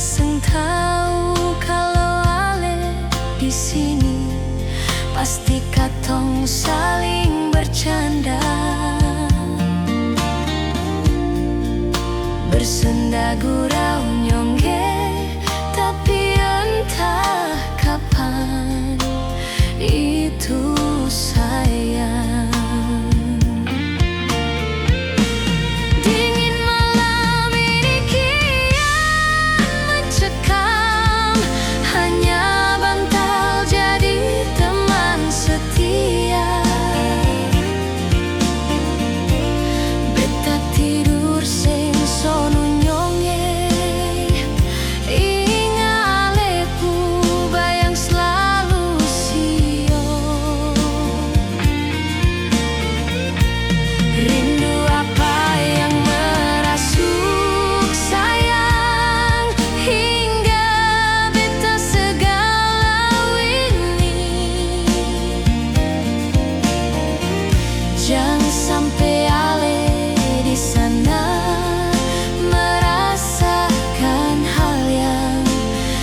seng tahu kalau ale di sini pasti katong saling bercanda, bersenda gurau nyongge, tapi entah kapan itu sayang. Dingin malam ini kian mencekam, hanya bantal jadi teman setia. Beta tidur sing sonu nyonge, ingaleku bayang selalu sio. Rindu apa yang merasuk sayang, hingga beta segalau ini. Jangan sampai ale di sana merasakan hal yang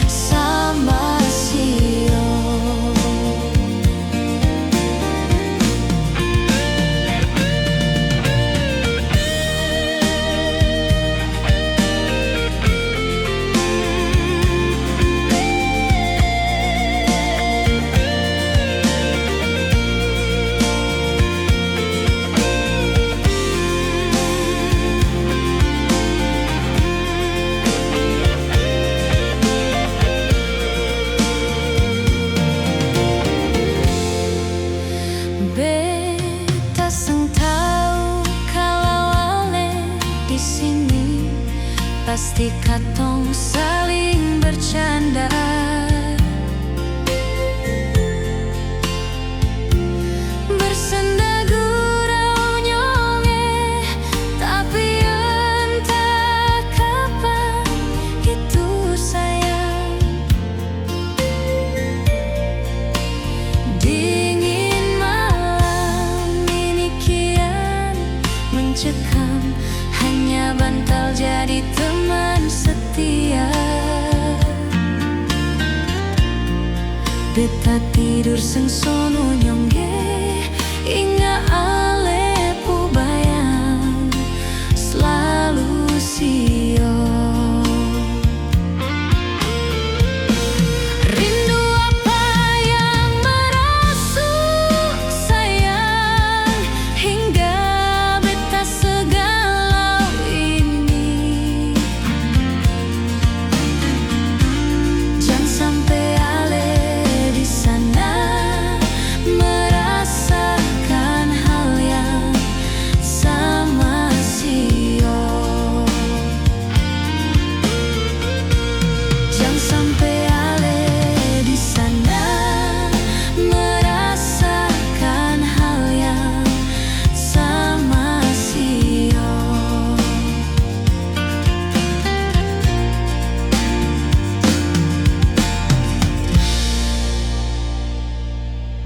sama sio. Beta seng tahu kalau ale di sini pasti katong saling bercanda, bersenda gurau nyonge, tapi entah kapan itu sayang. Dingin malam ini kian mencekam, hanya bantal jadi teman setia. Beta tidur seng sono nyongge,